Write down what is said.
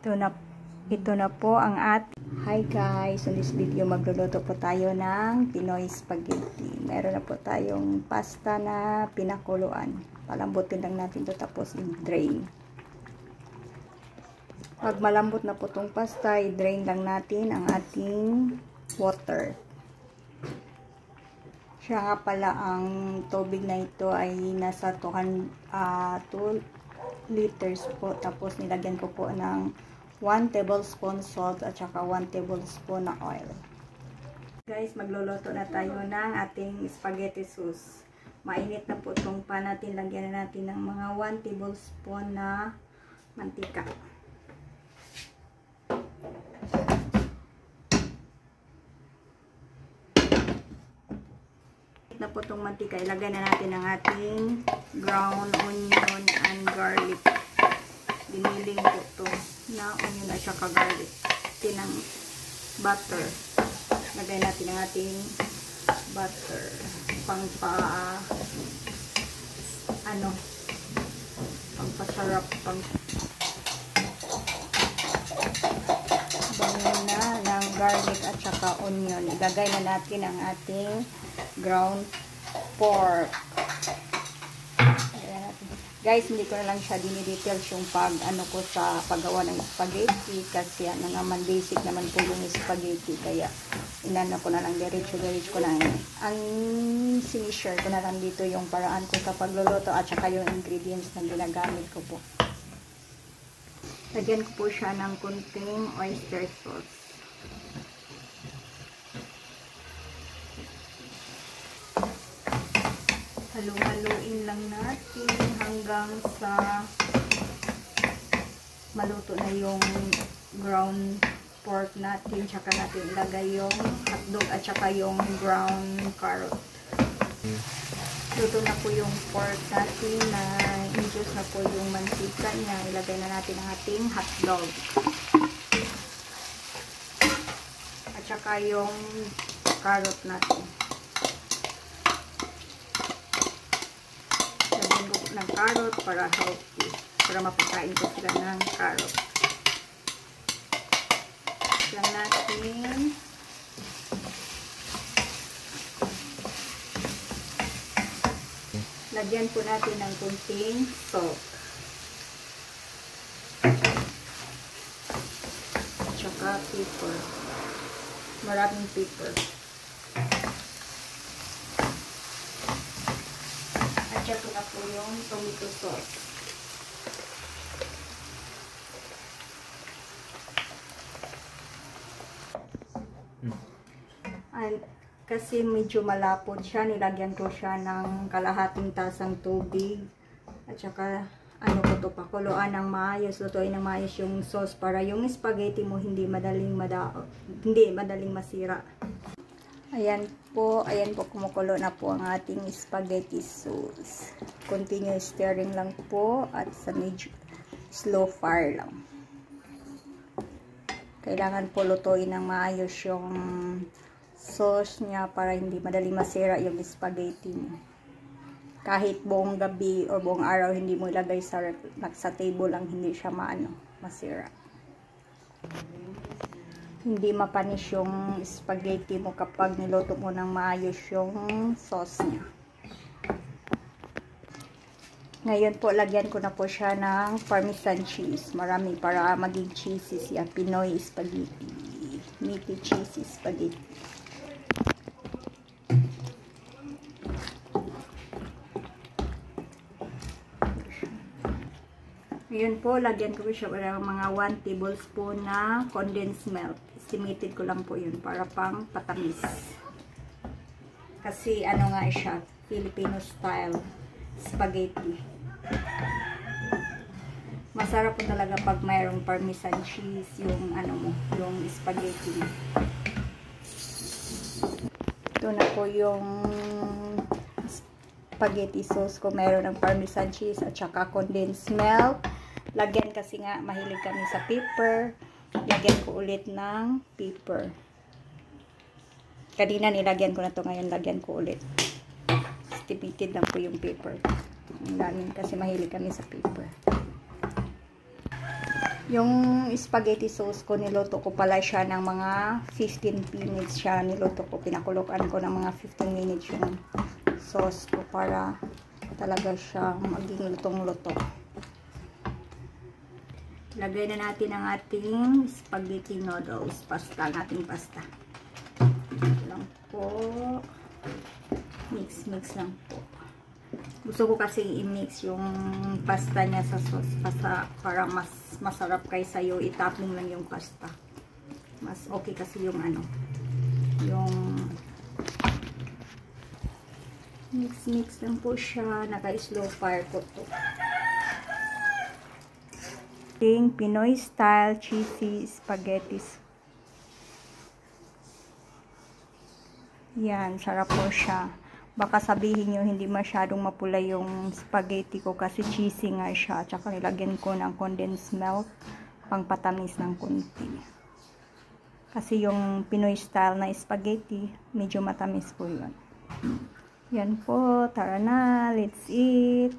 Ito na po ang Hi guys, in this video magluluto po tayo ng Pinoy spaghetti. Meron na po tayong pasta na pinakuluan. Palambutin lang natin ito tapos i-drain. Pag malambot na po itong pasta, i-drain lang natin ang ating water. Siya nga pala, ang tubig na ito ay nasa 2 liters po. Tapos nilagyan ko po ng 1 tablespoon salt at saka 1 tablespoon na oil. Guys, magluluto na tayo ng ating spaghetti sauce. Mainit na po itong pan natin. Lagyan na natin ng mga 1 tablespoon na mantika. Na po itong mantika, ilagay na natin ang ating ground onion and garlic. Biniling po ito na onion at saka garlic. Tinang butter. Lagay natin ang ating butter. Pangpasarap, bangon na ng garlic at saka onion. Ilagay na natin ang ating ground pork. Guys, hindi ko na lang siya dinidetails yung ko sa paggawa ng spaghetti kasi ano naman, basic naman po yung spaghetti, kaya inano ko na lang, diretso ko na. Ang sinishare ko na lang dito yung paraan ko sa pagluluto at saka yung ingredients na ginagamit ko po. Lagyan ko po siya ng kunting oyster sauce. Halu-haluin lang natin hanggang sa maluto na yung ground pork natin. Tsaka natin ilagay yung hotdog at saka yung ground carrot. Luto na po yung pork natin na induce na po yung mantika niya. Ilagay na natin ang ating hotdog. At saka yung carrot natin. Ng carrot para healthy, para mapakain ko sila ng carrot. Yan natin. Lagyan po natin ng kunting salt. Tsaka pepper. Maraming pepper. Ito na po yung tomato sauce. Kasi medyo malapot siya, nilagyan ko siya ng kalahating tasang tubig. At saka, pakuluan ng maayos, lutuin ng maayos yung sauce para yung spaghetti mo hindi madaling masira. Ayan po, kumukulo na po ang ating spaghetti sauce. Continue stirring lang po at sa medyo slow fire lang. Kailangan po lutuin ng maayos yung sauce niya para hindi madaling masira yung spaghetti mo. Kahit buong gabi o buong araw hindi mo ilagay sa table lang, hindi siya masira. Hindi mapanis yung spaghetti mo kapag niluto mo ng maayos yung sauce niya. Ngayon po, lagyan ko na po siya ng parmesan cheese. Marami para maging cheesy siya. Pinoy spaghetti. Meaty cheesy spaghetti. Ngayon po, lagyan ko siya ng mga 1 tablespoon na condensed milk. Estimated ko lang po yun para pang patamis. Kasi nga siya, Filipino style spaghetti. Masarap po talaga pag mayroong parmesan cheese yung yung spaghetti mo. Ito na po yung spaghetti sauce ko. Mayroon ng parmesan cheese at saka condensed milk. Lagyan kasi nga mahilig kami sa pepper. Lagyan ko ulit ng pepper. Kanina nilagyan ko na to, ngayon lagyan ko ulit. Estimated lang po yung pepper. Ang daming kasi mahilig kami sa pepper. Yung spaghetti sauce ko, niluto ko pala siya ng mga 15 minutes siya. Niluto ko, pinakuluan ko ng mga 15 minutes yung sauce ko para talaga siya maging lutong-luto. Lagay na natin ang ating spaghetti noodles, pasta, ang ating pasta. Lang po. Mix lang po. Gusto ko kasi i-mix yung pasta niya sa sauce para mas masarap kaysa yung itapong lang yung pasta. Mas okay kasi yung ano, yung mix lang po siya. Naka-slow fire ko to. Pinoy style cheesy spaghetti. Yan, sarap po siya. Baka sabihin nyo hindi masyadong mapula yung spaghetti ko kasi cheesy nga siya. At saka nilagyan ko ng condensed milk pang patamis ng kunti. Kasi yung Pinoy style na spaghetti, medyo matamis po yun. Yan po, tara na, let's eat!